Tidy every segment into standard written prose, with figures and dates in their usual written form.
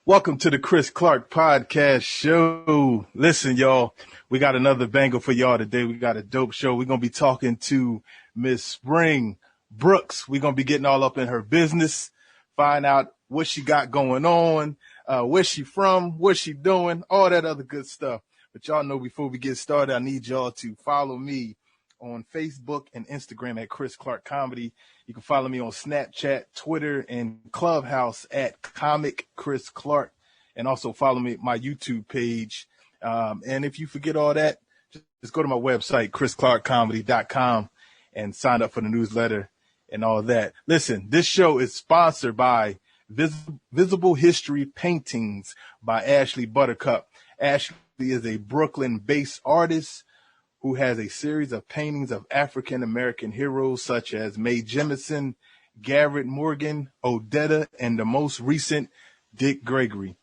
Welcome to the Chris Clark Podcast Show. Listen, y'all, we got another banger for y'all today. We got a dope show. We're going to be talking to Miss Spring Brooks. We're going to be getting all up in her business, find out what she got going on, where she from, what she doing, all that other good stuff. But y'all know before we get started, I need y'all to follow me on Facebook and Instagram at Chris Clark Comedy. You can follow me on Snapchat, Twitter, and Clubhouse at Comic Chris Clark, and also follow me my YouTube page. And if you forget all that, just go to my website, chrisclarkcomedy.com, and sign up for the newsletter and all that. Listen, this show is sponsored by Visible History Paintings by Ashley Buttercup. Ashley is a Brooklyn-based artist who has a series of paintings of African-American heroes such as Mae Jemison, Garrett Morgan, Odetta, and the most recent, Dick Gregory.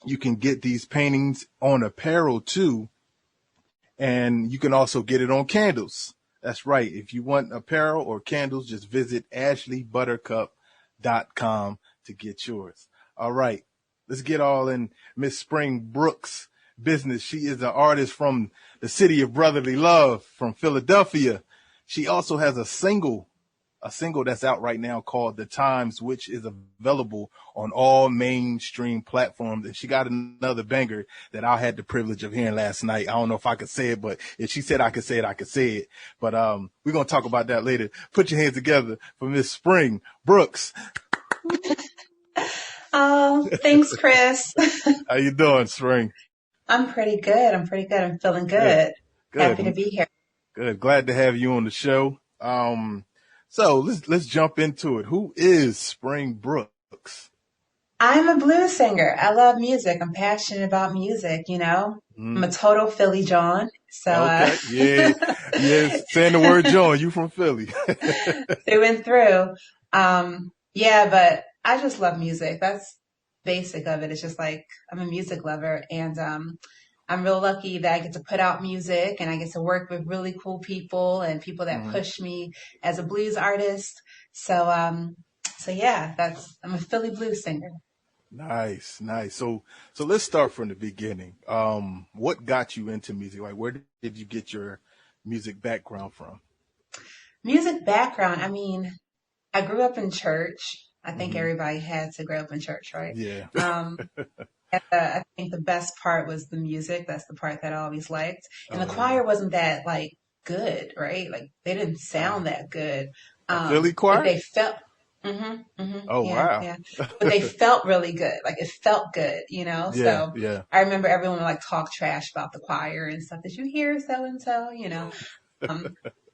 You can get these paintings on apparel too, and you can also get it on candles. That's right. If you want apparel or candles, just visit ashleybuttercup.com to get yours. All right, let's get all in Miss Spring Brooks' business. She is an artist from the city of brotherly love from Philadelphia. She also has a single that's out right now called The Times, which is available on all mainstream platforms. And she got another banger that I had the privilege of hearing last night. I don't know if I could say it, but if she said I could say it, I could say it. But we're going to talk about that later. Put your hands together for Miss Spring Brooks. Oh, thanks, Chris. How you doing, Spring? I'm pretty good. I'm feeling good. Happy to be here. Good. Glad to have you on the show. So let's jump into it. Who is Spring Brooks? I'm a blues singer. I love music. I'm passionate about music, you know. I'm a total Philly John. So okay. Yeah. Saying the word John, you from Philly. Through and through. Yeah, but I just love music. That's basic of it. It's just like I'm a music lover, and I'm real lucky that I get to put out music and I get to work with really cool people and people that push me as a blues artist. So yeah, I'm a Philly blues singer. Nice. So let's start from the beginning. What got you into music? Like, where did you get your music background from? Music background. I mean, I grew up in church. I think everybody had to grow up in church, right? Yeah. I think the best part was the music. That's the part that I always liked. And the choir wasn't that like good, right? Like they didn't sound that good. Philly choir? But they felt. Wow. Yeah. But they felt really good. Like it felt good, you know. Yeah, so yeah. I remember everyone would like talk trash about the choir and stuff. Did you hear so and so? You know.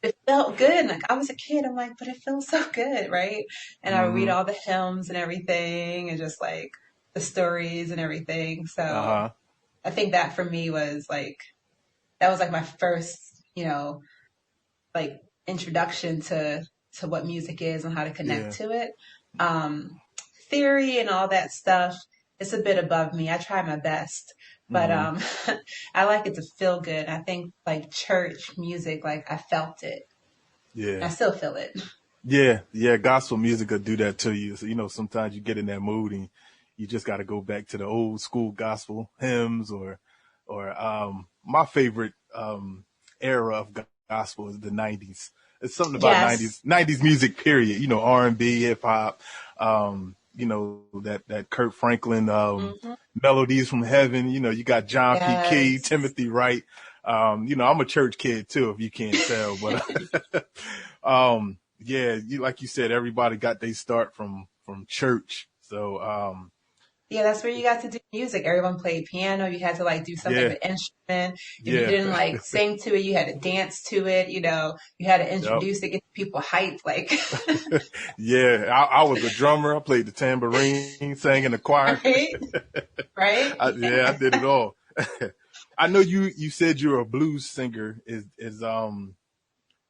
It felt good. Like I was a kid, I'm like, but it feels so good, right? And I would read all the hymns and everything, and just like the stories and everything. So I think that for me was like, that was like my first, you know, like introduction to what music is and how to connect to it. Theory and all that stuff, it's a bit above me. I try my best. But I like it to feel good. I think like church music, like I felt it. Yeah. I still feel it. Yeah. Gospel music will do that to you. So, you know, sometimes you get in that mood and you just got to go back to the old school gospel hymns or my favorite era of gospel is the 90s. It's something about 90s music, period. You know, R&B, hip hop, you know, that Kurt Franklin, Melodies from Heaven. You know, you got John P. Key, Timothy Wright. You know, I'm a church kid too, if you can't tell, but, yeah, like you said, everybody got their start from church. So, yeah, that's where you got to do music. Everyone played piano. You had to like do something with an instrument. If you didn't like sing to it, you had to dance to it. You know, you had to introduce it, get people hyped. Like, yeah, I was a drummer. I played the tambourine, sang in the choir. Right. I did it all. I know you said you're a blues singer.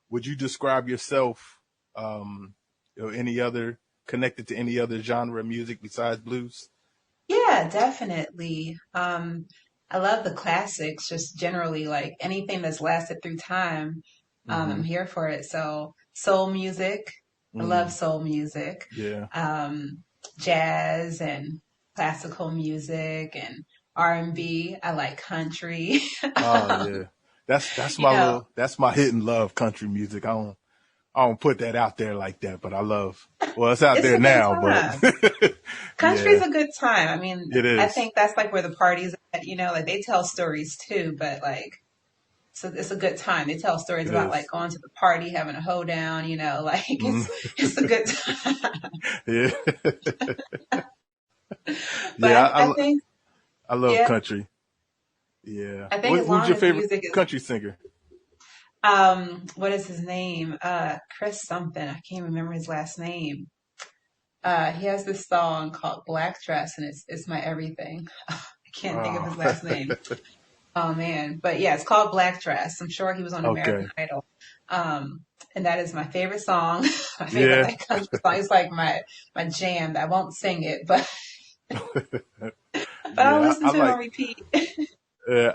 Would you describe yourself, any other connected to any other genre of music besides blues? Yeah, definitely. I love the classics, just generally, like anything that's lasted through time. I'm here for it. So soul music, I love soul music. Yeah. Jazz and classical music and R&B. I like country. Oh yeah. That's You my know, that's my hidden love, country music. I don't put that out there like that, but I love, well, it's out it's there a good now, but time. Country's yeah, a good time. I mean, it I is. think that's like where the parties at, like they tell stories too, but like, so it's a good time. They tell stories It about like is. going to the party, having a hoedown, like Mm, it's a good time. yeah. But Yeah, I think, I love yeah, country. Yeah. I think as Who's long your as favorite music is, country singer? what is his name? Chris something. I can't remember his last name. He has this song called Black Dress, and it's my everything. I can't think of Oh, his last name. Oh man, but yeah, it's called Black Dress. I'm sure he was on American okay. Idol. And that is my favorite song, my favorite Yeah. like country song. It's like my jam. I won't sing it, but I'll Yeah, listen to it on repeat.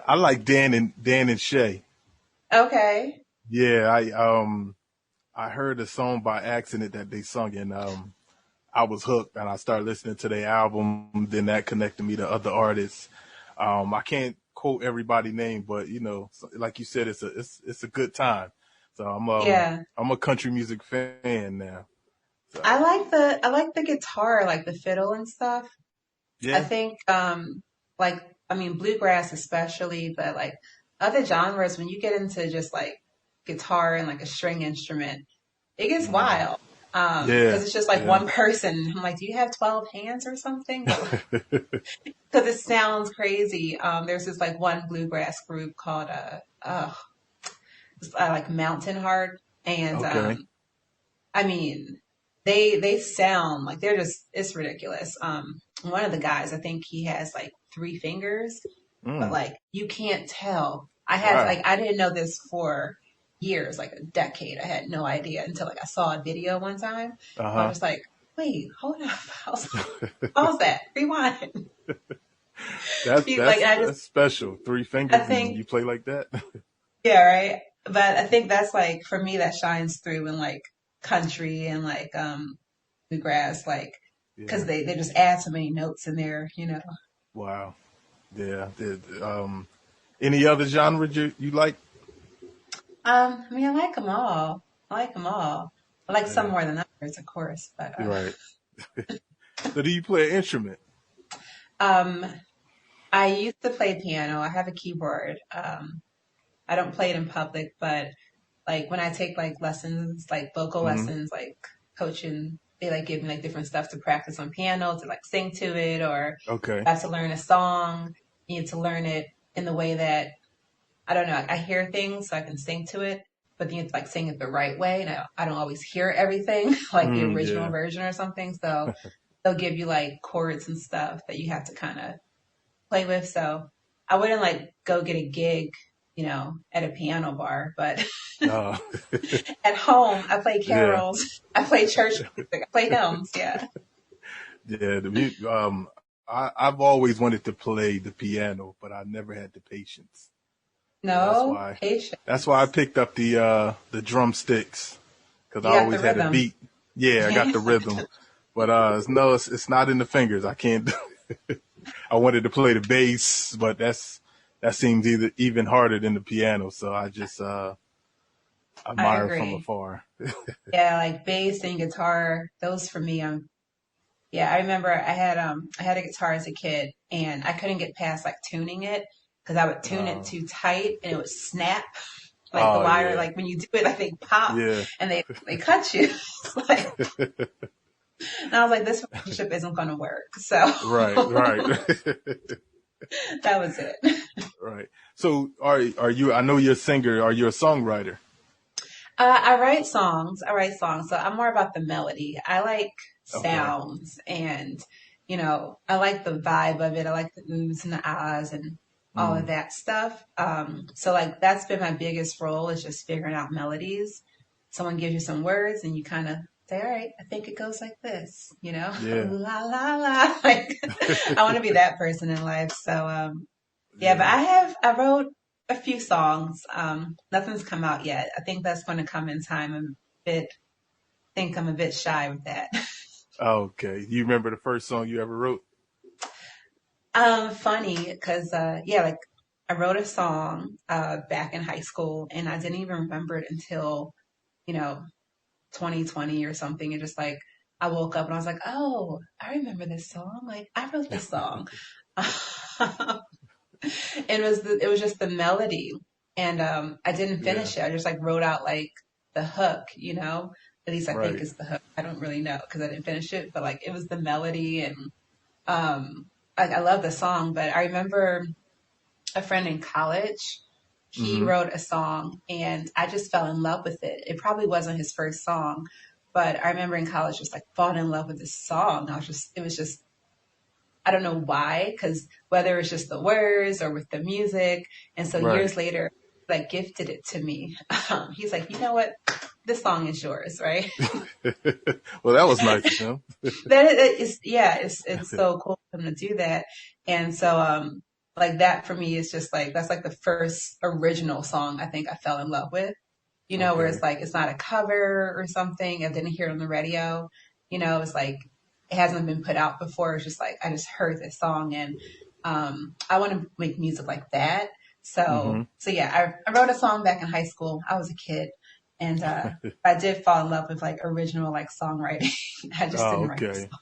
I like Dan and Shay. Okay. Yeah, I heard a song by accident that they sung, and I was hooked, and I started listening to their album. Then that connected me to other artists. I can't quote everybody's name, but like you said, it's a good time. So Yeah. I'm a country music fan now. I So like the guitar, like the fiddle and stuff. I yeah, think like I mean bluegrass especially, but like other genres when you get into just like guitar and like a string instrument, it gets mm, wild. yeah, Because it's just like yeah. one person. I'm like, do you have 12 hands or something? But because it sounds crazy. There's this like one bluegrass group called like Mountain Heart, and Okay. I mean, they sound like they're just it's ridiculous. One of the guys, I think he has like three fingers, but Mm, like you can't tell. I had wow. like I didn't know this for years, like a decade. I had no idea until like I saw a video one time. Uh I was huh. just like, wait, hold up, pause that, rewind. Like I just That's special. Three I fingers and think you play like that. yeah, right. But I think that's like for me that shines through in like country and like bluegrass, like because Yeah. they just add so many notes in there. Wow. Yeah. Any other genre you like? I mean, I like them all. I like them all. I like some Yeah. more than others, of course. But You're right. So do you play an instrument? um, I used to play piano. I have a keyboard. I don't play it in public, but like when I take like lessons, like vocal Hmm. lessons, like coaching, they like give me like different stuff to practice on piano to like sing to it, or Okay. if I have to learn a song, you need to learn it in the way that I don't know. I hear things so I can sing to it, but then you have to like sing it the right way, and I don't always hear everything like the Mm, original yeah. version or something. So they'll give you like chords and stuff that you have to kind of play with. So I wouldn't like go get a gig, at a piano bar, but Uh, at home I play yeah. carols, I play church music, I play hymns. Yeah. Yeah. I've always wanted to play the piano, but I never had the patience. So No patience. that's why I picked up the drumsticks because I You got the always had a rhythm. beat. Yeah, I got the rhythm, but it's not in the fingers. I can't. I wanted to play the bass, but that seems even harder than the piano. So I just I admire from agree. afar. Yeah, like bass and guitar, those for me. Yeah, I remember I had a guitar as a kid and I couldn't get past like tuning it because I would tune it Uh, too tight and it would snap like the oh wire yeah, like when you do it like they pop yeah, and they cut you. It's like and I was like this relationship isn't going to work. So right, right, that was it. right. So are you? I know you're a singer. Are you a songwriter? I write songs. I write songs. So I'm more about the melody. I like Okay. sounds and, I like the vibe of it. I like the oohs and the ahs and all of Mm, that stuff. So like that's been my biggest role is just figuring out melodies. Someone gives you some words and you kind of say, all right, I think it goes like this, yeah, ooh la la la. Like I want to be that person in life. So, yeah, but yeah. I wrote a few songs. Nothing's come out yet. I think that's going to come in time. Think I'm a bit shy with that. Okay. You remember the first song you ever wrote? Funny because yeah, like I wrote a song back in high school, and I didn't even remember it until you know 2020 or something. And just like I woke up and I was like, oh, I remember this song. Like I wrote this song. It was just the melody, and I didn't Yeah, finish it. I just like wrote out like the hook, you know. At least I think right. is the hook. I don't really know because I didn't finish it, but like it was the melody, and like I love the song. But I remember a friend in college. He Hmm. wrote a song, and I just fell in love with it. It probably wasn't his first song, but I remember in college just like falling in love with this song. It was just I don't know why, because whether it's just the words or with the music. And so Right. years later, like gifted it to me. He's like, you know what? This song is yours, right? Well, that was nice of him. Yeah, it's so cool for him to do that. And so, like that for me is just like, that's like the first original song I think I fell in love with, where Okay. it's like, it's not a cover or something. I didn't hear it on the radio. It's like, it hasn't been put out before. It's just like, I just heard this song and, I want to make music like that. Hmm. So yeah, I wrote a song back in high school. I was a kid and, I did fall in love with like original like songwriting. I just Oh, didn't write the okay. song.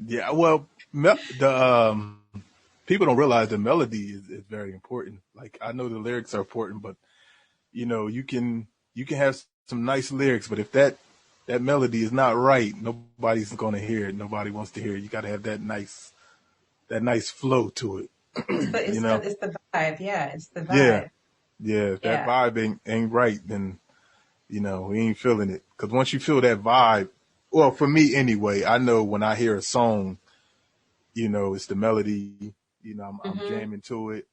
Yeah. Well, the people don't realize the melody is very important. Like I know the lyrics are important, but you can have some nice lyrics, but if that melody is not right, nobody's going to hear it. Nobody wants to hear it. You got to have that nice flow to it. It's the, you it's the, know? it's the vibe. Yeah. It's the Yeah, vibe. yeah. If that Yeah. vibe ain't right, then we ain't feeling it. Because once you feel that vibe, well, for me anyway, I know when I hear a song, it's the melody. I'm Hmm. jamming to it.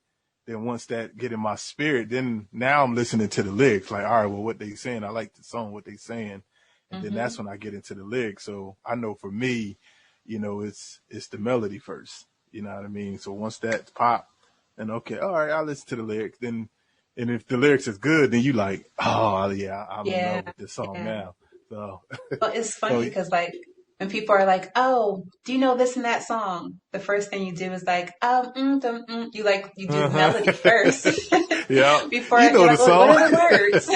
Then once that get in my spirit, then now I'm listening to the lyrics. Like, all right, well, what they saying? I like the song, what they saying, and then Hmm. that's when I get into the lyrics. So I know for me, it's the melody first. You know what I mean? So once that's pop, then okay, all right, I'll listen to the lyrics. Then, and if the lyrics is good, then you like, oh yeah, I'm in Yeah. love with this song Yeah. now. So, Well, it's so funny because like when people are like, "Oh, do you know this and that song?" The first thing you do is like, You like you do the melody uh-huh. first Yeah, before you you're know the like, "Well, what song. are the words?"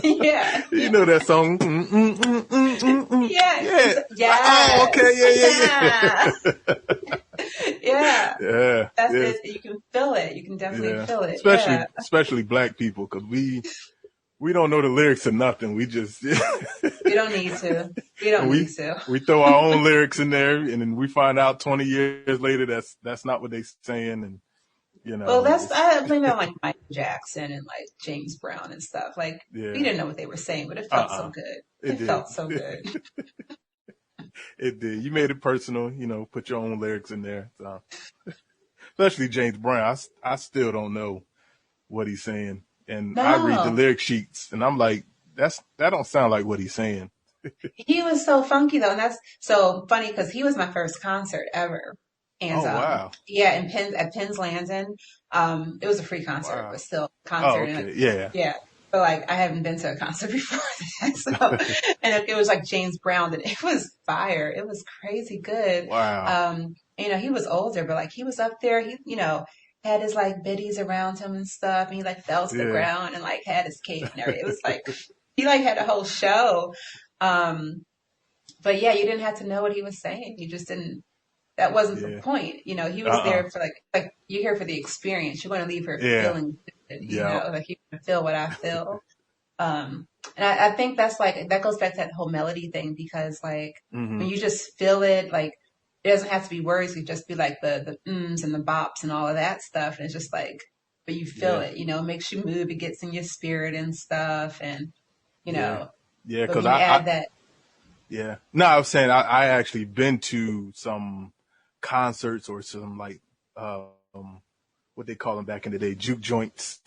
Yeah, You yeah, know that song. Mm, mm, mm, mm, mm, mm. yeah, Yeah. Oh, yes, okay. yeah, Yeah, yeah, yeah. yeah. Yeah. That's Yes. it. You can feel it. You can definitely Yeah. feel it. Yeah. Especially black people, because we don't know the lyrics to nothing. We just We don't need to. We and don't need we to. we throw our own lyrics in there, and then we find out 20 years later that's not what they saying, and Well, it's I blame it on like Michael Jackson and like James Brown and stuff. Like we yeah. didn't know what they were saying, but it felt so Uh-uh. good. It It did. felt so good. It did. You made it personal. Put your own lyrics in there. So, especially James Brown, I still don't know what he's saying. And I read the No, lyric sheets and I'm like, that don't sound like what he's saying. he was so funky though, and that's so funny because he was my first concert ever. And Oh wow. yeah, in Penn at Penn's Landing, it was a free concert, Wow. but still a Oh, concert, and like, okay. Yeah. yeah. But like I haven't been to a concert before that, so and it was like James Brown, and it was fire. It was crazy good. Wow. He was older, but like he was up there. He, had his like biddies around him and stuff, and he like fell to the Yeah. ground and like had his cape and everything. It was like he like had a whole show. Um, but yeah, you didn't have to know what he was saying. You just didn't. That wasn't the Yeah. point. He was Uh-uh. there for like you're here for the experience. You're going to leave here Yeah. feeling good. Yeah. Like you're going to feel what I feel. And I think that's like that goes back to that whole melody thing because like Hmm. when you just feel it, like it doesn't have to be words. It could just be like the ums and the bops and all of that stuff. And it's just like, but you feel Yeah. it. It makes you move. It gets in your spirit and stuff. And you Yeah. know, Yeah. but Cause when you I add that, yeah. No, I was saying I actually been to some concerts or some like, what they call them back in the day, juke joints,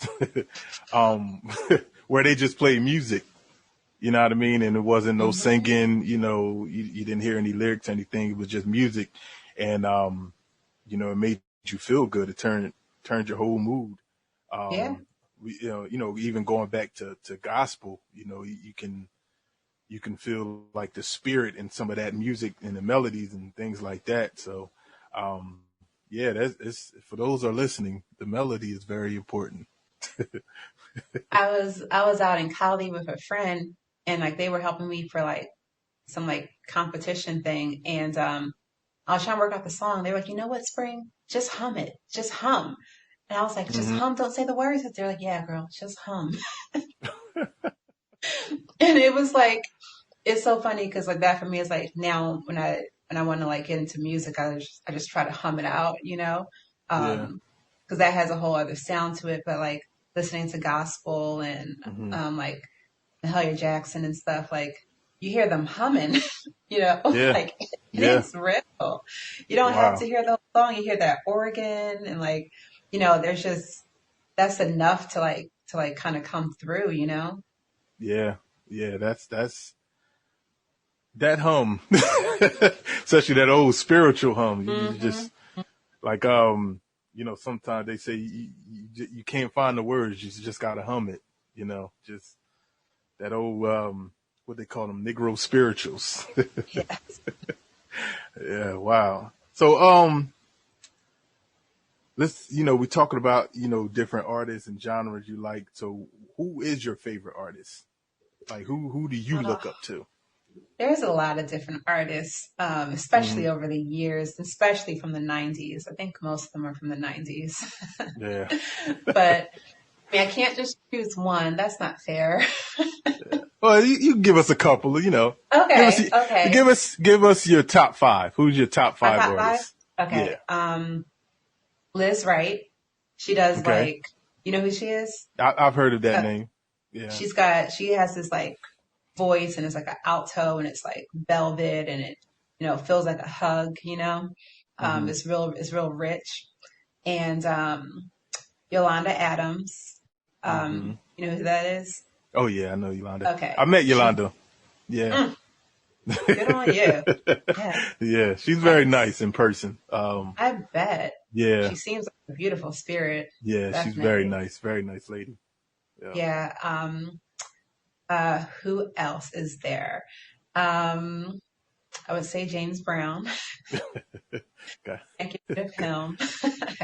um, where they just play music. You know what I mean? And it wasn't no hmm singing, you didn't hear any lyrics or anything. It was just music. And, it made you feel good. It turned your whole mood. yeah, Even going back to gospel, you can feel like the spirit in some of that music and the melodies and things like that. So, yeah, it's for those who are listening, the melody is very important. I was out in Cali with a friend, and like they were helping me for like some like competition thing, and I was trying to work out the song. They were like, you know what, Spring? Just hum it. Just hum. And I was like, just Hmm. hum, don't say the words. They're like, yeah, girl, just hum. And it was like, it's so funny because like that for me is like now when I want to like get into music, I just try to hum it out, you know, Yeah. because that has a whole other sound to it. But like listening to gospel and Hmm. like Mahalia Jackson and stuff, like you hear them humming, you know, Yeah. like Yeah. it's real. You don't have to Wow. hear the whole song. You hear that organ and like, you know, there's just that's enough to like kind of come through, you know. Yeah. Yeah. That's that hum, especially that old spiritual hum. You Hmm. just like sometimes they say you can't find the words. You just gotta hum it. Just that old what they call them, Negro spirituals. Yeah. Yeah. Wow. So let's we're talking about different artists and genres you like. So who is your favorite artist? Like who do you look up to? There's a lot of different artists, Hmm. especially over the years, especially from the 90s. I think most of them are from the 90s. Yeah. But I mean, I can't just choose one. That's not fair. Well, you give us a couple. Give us Okay, okay. give us your top five. Who's your top My five top five? artists? Yeah. Okay. Liz Wright. She does Okay. like, you know who she is? I've heard of that Uh, name. Yeah. she has this like voice and it's like an alto and it's like velvet and it, you know, feels like a hug, you know? Hmm. It's real rich. And, Yolanda Adams. Hmm. You know who that is? Oh yeah, I know Yolanda. I Okay. met Yolanda. Yeah. Mm, good on you. Yeah. Yeah, she's very Nice. nice in person. I bet. Yeah, She seems like a beautiful spirit. yeah, she's Definitely. very nice lady. Yeah. Yeah. Who else is there? Um, I would say James Brown. Okay. I get rid of him.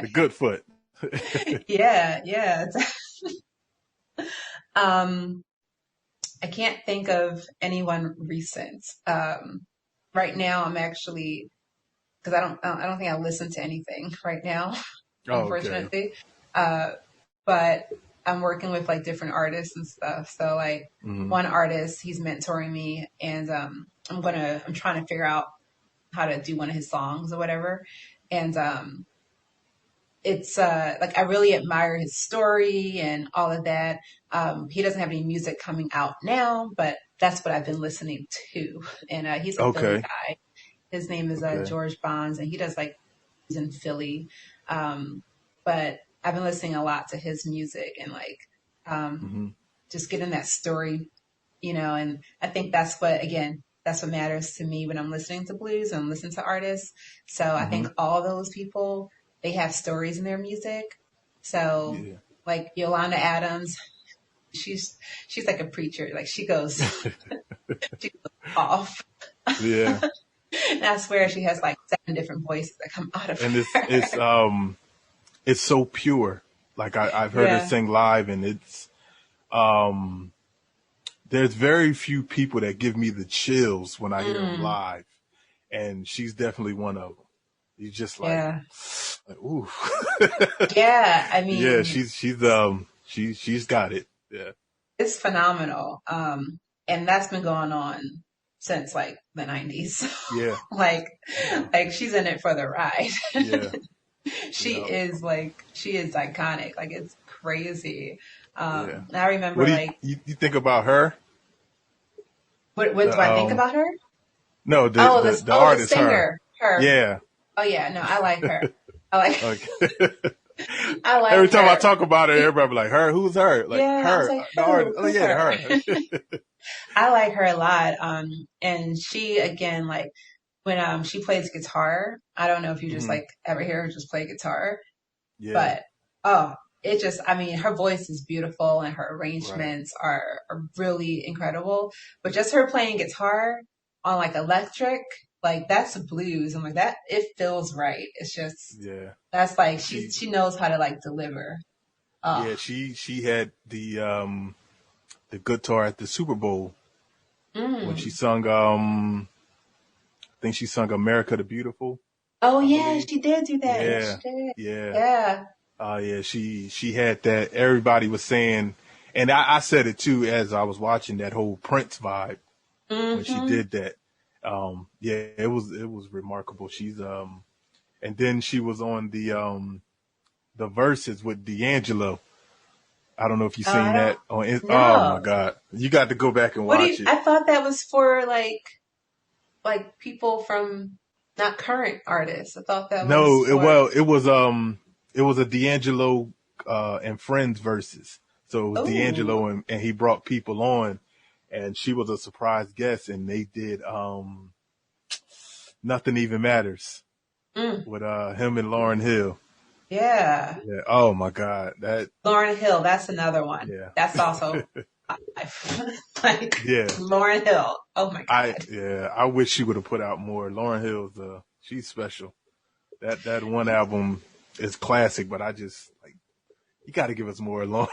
The good foot. Yeah, yeah. Um, I can't think of anyone recent. Right now I'm actually because I don't think I listen to anything right now, Oh, okay. unfortunately. Uh, but I'm working with like different artists and stuff. So like Hmm. one artist, he's mentoring me, and I'm trying to figure out how to do one of his songs or whatever. And it's like I really admire his story and all of that. He doesn't have any music coming out now, but that's what I've been listening to. And he's a Philly Okay. guy. His name is Okay. George Bonds, and he does like he's in Philly. But I've been listening a lot to his music and like um, Hmm. just getting that story, you know. And I think that's what matters to me when I'm listening to blues and I'm listening to artists. So I think Hmm. all those people they have stories in their music. So Yeah. like Yolanda Adams, she's she's like a preacher. Like she goes off. Yeah. And I swear she has like 7 different voices that come out of And it's her. it's so pure. Like I've heard her Yeah. sing live, and um there's very few people that give me the chills when I hear them Mm, live, and she's definitely one of them. You just yeah. like ooh. Yeah. I Yeah, mean, she's got it. Yeah. it's phenomenal. And that's been going on since like the 90s. Yeah. like, Yeah. like she's in it for the ride. Yeah. She Yeah. is like, she is iconic. Like it's crazy. Yeah. I What remember do you, like, you think about her? what The do I think about her? no, the Oh, the this, the oh, the artist, her. singer, her. Yeah. Oh yeah, no, I like her. I like, Okay. I Every like time I her. talk about her, everybody be like, her? Who's her? Like Yeah, I was her, like, the artist. Oh who's yeah, her? her. I like her a lot. And she again, like when she plays guitar, I don't know if you just Hmm. like ever hear her just play guitar, Yeah. but oh, it just, I mean, her voice is beautiful and her Right. arrangements are really incredible. But just her playing guitar on like electric, like that's blues. I'm like that. It feels right. It's just Yeah. that's like She she knows how to like deliver. Oh, yeah, she had the guitar at the Super Bowl when she mm. sung I think she sung America the Beautiful, Oh I yeah, believe. she did do that. Yes, Yeah. she did. Yeah. Yeah. Yeah, she had that. Everybody was saying, and I said it too as I was watching that whole Prince vibe when she Mm-hmm. did that. Yeah, it was remarkable. And then she was on the verses with D'Angelo. I don't know if you've Oh, I seen don't that on. Oh my know. God, you got to go back and What do watch you? it. I thought that was for like people from not current artists. I thought that was No, for. it was a D'Angelo and Friends verses. So it was Oh, D'Angelo and he brought people on, and she was a surprise guest, and they did Nothing Even Matters mm, with him and Lauren Hill. yeah. Yeah. Oh my God, that Lauren Hill. That's another one. yeah That's also like yeah. Lauren Hill. Oh my God. I wish she would have put out more. Lauren Hill's she's special. That one album is classic, but I just like you got to give us more, Lauren.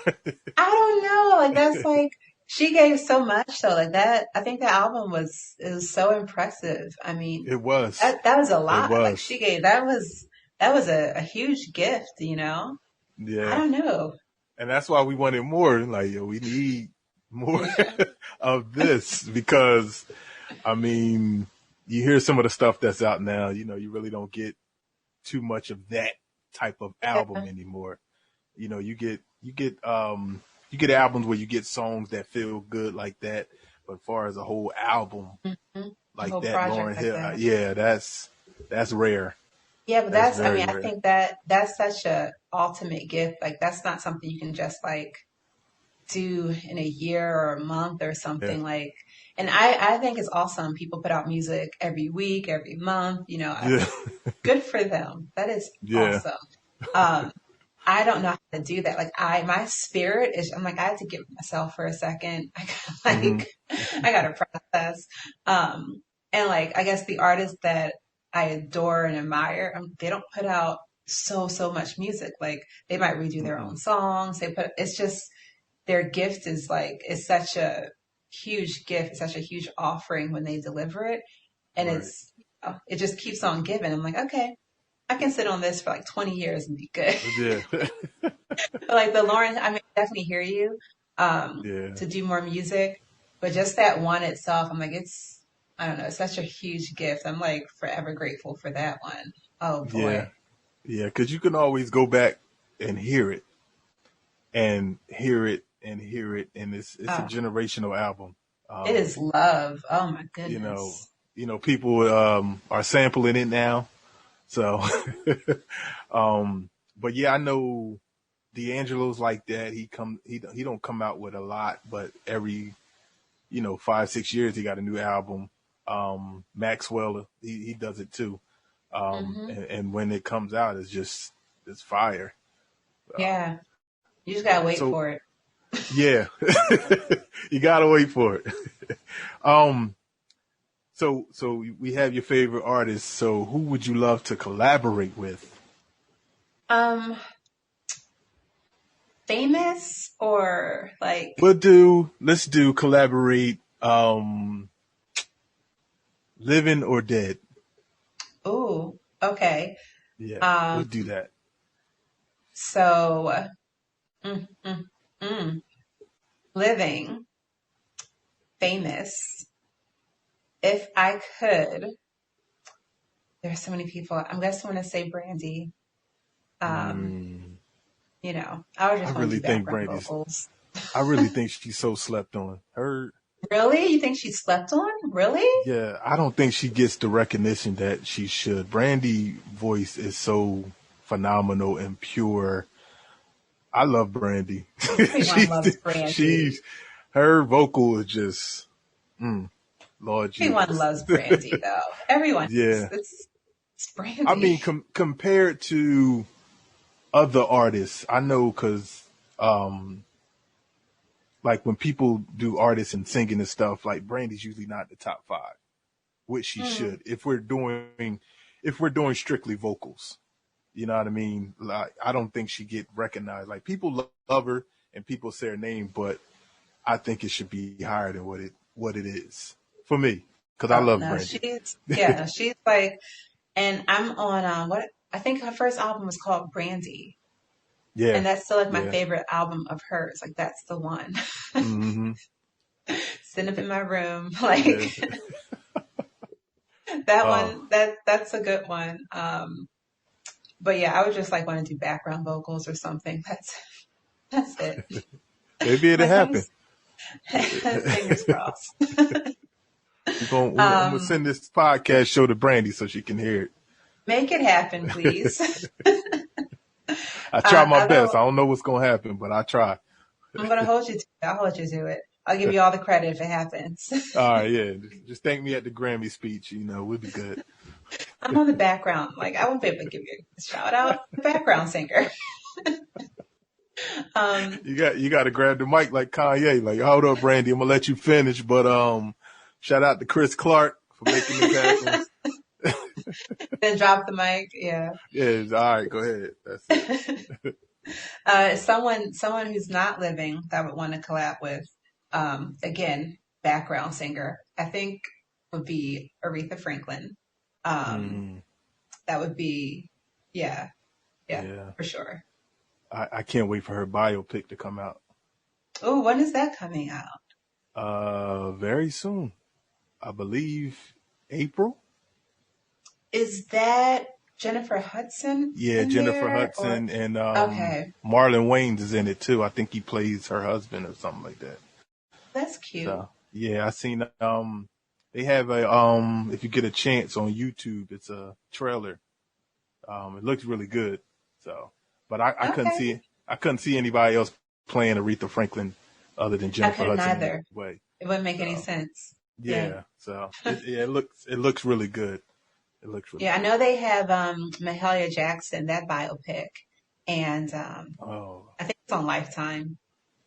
I don't know. Like that's like she gave so much though. Like that. I think the album was it was so impressive. I mean, It was. that was a It lot. Like was. she gave that was a huge gift. I Yeah. don't know. And that's why we wanted more. Like, yo, we need more Yeah. of this because, I mean, you hear some of the stuff that's out now, you really don't get too much of that type of album Yeah. anymore. You get albums where you get songs that feel good like that. But as far as a whole album Hmm. A like whole that, project Lauren like Hill, that. yeah, that's rare. Yeah, but That's I very mean, I rare. think that that's such a ultimate gift. Like that's not something you can just like do in a year or a month or Yeah. something like. And I think it's awesome. People put out music every week, every month. Yeah. Good for them. That is Yeah. awesome. Um, I don't know how to do that. Like my spirit is, I'm like, I have to give myself for a second. I gotta Hmm. I gotta process. And like, I guess the artists that I adore and admire, they don't put out so much music. Like they might redo their own Hmm. songs. It's just, their gift is like, it's such a huge gift. It's such a huge offering when they deliver it. And Right. it just keeps on giving. I'm like, okay, I can sit on this for like 20 years and be good. Yeah. But like the Lauren, I mean, I definitely hear you, Yeah. to do more music, but just that one itself, I'm like, I don't know, it's such a huge gift. I'm like forever grateful for that one. Oh Yeah. boy. Yeah. Because you can always go back and hear it and hear it and hear it, and it's a Oh, generational album. it Um, is love. Oh my you know, goodness. people are sampling it now. So, but yeah, I know D'Angelo's like that. He don't come out with a lot, but every 5-6 years he got a new album. Maxwell, he does it too. Hmm. And when it comes out, it's fire. Yeah. You just gotta wait So for it. yeah, you gotta wait for it. Um, so we have your favorite artists. So who would you love to collaborate with? Um, famous or like, Let's do collaborate, living or dead. ooh, okay. Yeah, Um, let's do that. so, mm, mm, mm, living, famous. If I could, there's so many people. I'm just want to say Brandy. Um, Mm, I would I just want to really do think background Brandy's. vocals. I really think she's so slept on. Her, Really? You think she slept on? Really? yeah, I don't think she gets the recognition that she should. Brandy voice is so phenomenal and pure. I love Brandy. Everyone she, loves Brandy. she's her vocal is just, mm, Lord Everyone Jesus. loves Brandy, though. Everyone. Yeah, It's I mean, Brandy. compared to other artists, I know because like when people do artists and singing and stuff, like Brandy's usually not the top five. which she Mm. should. If we're doing strictly vocals, you know what I mean? Like, I don't think she get recognized. Like, people love her and people say her name, but I think it should be higher than what it is for me, because I Oh love no, Brandy. she's like, and I'm on what I think her first album was called Brandy, Yeah, and that's still like my yeah, favorite album of hers. Like that's the one. hmm Sitting up in my room, yeah. like that Oh, one. That's a good one. But yeah, I would just like want to do background vocals or something. That's it. maybe it'll Like let me happen. fingers crossed. I'm gonna Um, send this podcast show to Brandy so she can hear it. make it happen, please. I try my Other, best. I don't know what's gonna happen, but I try. I'm gonna hold you to it. I'll hold you to it. I'll give you all the credit if it happens. All right, yeah. Just thank me at the Grammy speech. We'll be good. I'm on the background. Like I won't be able to give you a shout out. Background singer. Um, You got to grab the mic like Kanye. Like, hold up, Brandy. I'm gonna let you finish, but shout out to Chris Clark for making this happen. then drop the mic. Yeah. Yeah, all right. Go ahead. That's it. Someone who's not living that I would want to collab with, again, background singer, I think would be Aretha Franklin. Um, Mm, that would be, yeah, yeah, yeah. for sure. I can't wait for her biopic to come out. Oh, when is that coming out? Very soon. I believe April. Is that Jennifer Hudson Yeah, in Jennifer there? Or Hudson and okay, Marlon Wayans is in it too. I think he plays her husband or something like that. that's cute. So yeah, I seen they have a if you get a chance on YouTube, it's a trailer. It looks really good. So, but I couldn't Okay, see anybody else playing Aretha Franklin other than I Jennifer couldn't Hudson in either. a way. It wouldn't make any So sense. Yeah. yeah, so it looks really good. It looks really Yeah, I good. know they have Mahalia Jackson, that biopic, and Oh, I think it's on Lifetime.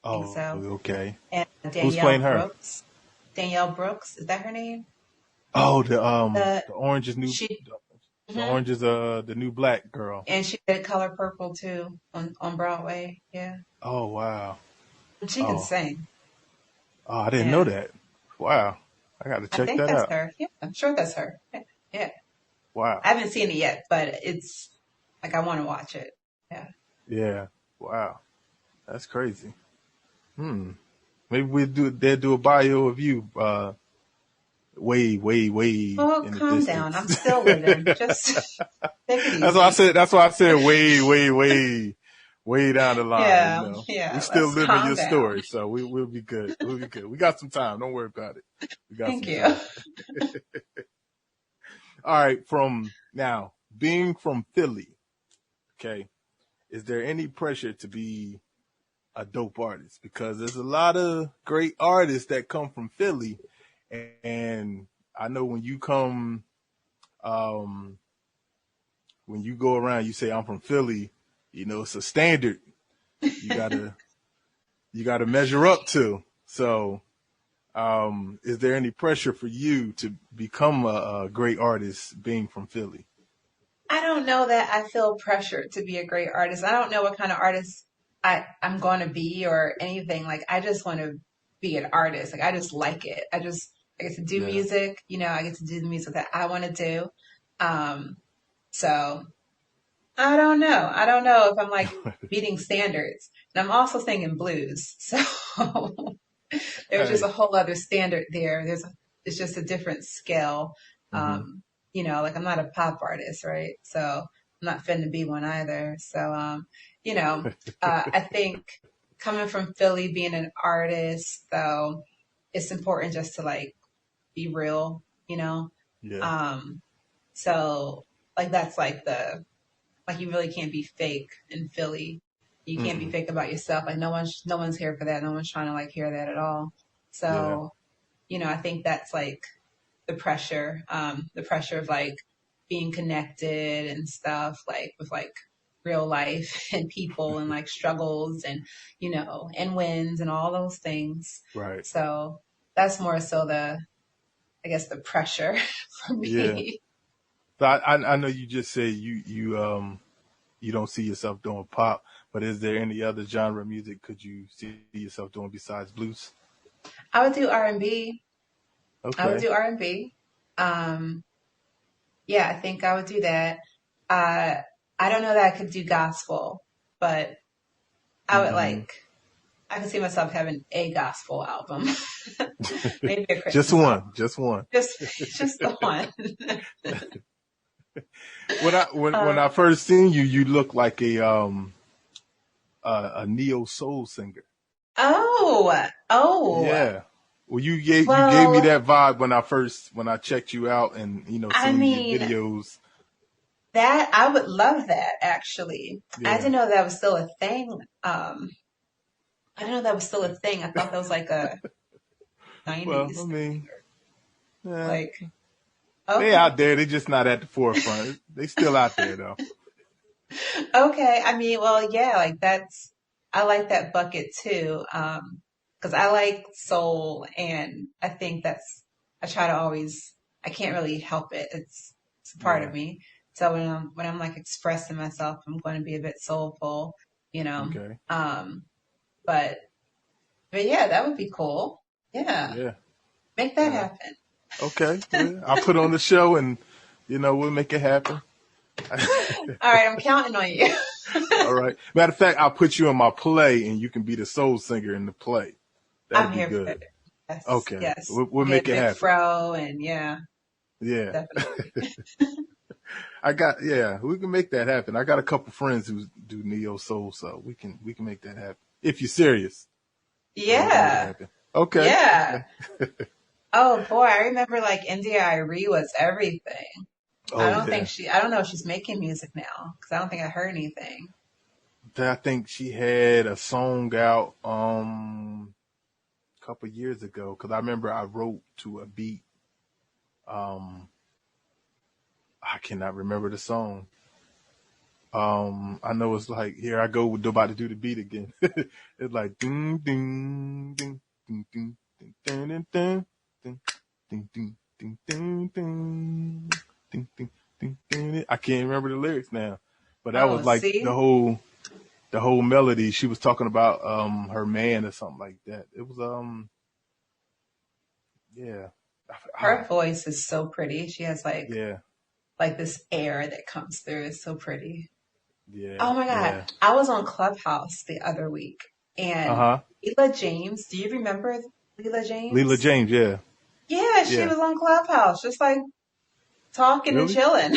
I think oh, so. okay. And Who's playing Danielle her? Brooks. Danielle Brooks, is that her name? Oh, The the orange is new. she The mhm. orange is the new black girl. And she did Color Purple too on Broadway. Yeah. Oh wow. And she can Oh, sing. oh, I didn't know Yeah. that. Wow, I got to I check think that that's out. her. Yeah, I'm sure that's her. Yeah. Yeah. Wow. I haven't seen it yet, but it's like I want to watch it. Yeah. Yeah. Wow. That's crazy. Hmm. Maybe they'll do a bio of you, way, way, way Well, in the calm down. I'm distance. still living. Just take it That's why I easy. said. That's why I said way, way, way, way down the line. Yeah. We Yeah. still Let's living calm your down. story, so we'll be good. We'll be good. We got some time. Don't worry about it. We got Thank some you. time. All right. From now, being from Philly, okay, is there any pressure to be a dope artist? Because there's a lot of great artists that come from Philly, and I know um, when you go around, you say I'm from Philly. It's a standard you gotta you gotta measure up to. So, is there any pressure for you to become a great artist being from Philly? I don't know that I feel pressured to be a great artist. I don't know what kind of artist I'm going to be or anything. Like, I just want to be an artist. Like, I just like it. I get to do Yeah. music, I get to do the music that I want to do. Um, so I don't know. I don't know if I'm like meeting standards. And I'm also singing blues. So there's just a Hey. whole other standard there. It's just a different scale. Hmm. Um, like I'm not a pop artist, right? So I'm not finna be one either. So, you know, I think coming from Philly, being an artist, though, it's important just to like be real, you know? Yeah. Um, so like that's like you really can't be fake in Philly. You can't be Mm-mm. fake about yourself. Like no one's here for that. No one's trying to like hear that at all. Yeah. So, I think that's like the pressure of like being connected and stuff, like with like real life and people and like struggles and, and wins and all those things. Right. So that's more so I guess, the pressure for Yeah. me. So I know you just said you don't see yourself doing pop, but is there any other genre of music could you see yourself doing besides blues? I would do R&B. I would Okay. do R&B. Um, yeah, I think I would do that. Uh, I don't know that I could do gospel, but I would Hmm. like, I could see myself having a gospel album, maybe a Just Christmas album. one, just one. Just, just the one. When I Uh, first seen you, you look like a neo soul singer. oh, Yeah. Well, you gave me well, that vibe when I checked you out and I seen your mean, videos. that, I would love that actually. I Yeah. didn't know that was still a thing. I didn't know that was still a thing. I thought that was like a Well, I 90s thing. mean, yeah, Like, they okay. out there. They just not at the forefront. They still out there though. Okay. I mean, well, yeah, like that's, I like that bucket too. 'Cause I like soul and I think that's, I try to always, I can't really help it. It's a part of Yeah. me. So when I'm like expressing myself, I'm going to be a bit soulful, you know. Okay. Um, but, but yeah, that would be cool. Yeah. Yeah. Make that Yeah. happen. Okay. Well, I'll put on the show and we'll make it happen. All right. I'm counting on you. All right. Matter of fact, I'll put you in my play and you can be the soul singer in the play. That'll I'm be here for good. it. Yes. Okay. Yes. We'll Get make a it big happen. fro and yeah, Yeah. definitely. Yeah, we can make that happen. I got a couple friends who do neo soul, so we can make that happen. If you're serious, then we can make it Yeah. happen. Okay. Yeah. Okay. Oh boy, I remember like India Irie was everything. Oh yeah. I don't know if she's making music now because I don't think I heard anything. I think she had a song out a couple years ago because I remember I wrote to a beat. Um, I cannot remember the song. I know it's like here I go about to do the beat again. It's like ding ding ding ding ding ding ding ding ding ding ding ding ding ding ding ding ding ding. I can't remember the lyrics now, but that Oh, was like see? the whole melody. She was talking about her man or something like that. It was yeah. Her Ah, voice is so pretty. She has yeah, like this air that comes through. It's so pretty. yeah, Oh my God. yeah. I was on Clubhouse the other week and Uh-huh. Leela James, do you remember Leela Leela James? James, yeah. Yeah, she Yeah. was on Clubhouse, just like talking and Really? chilling.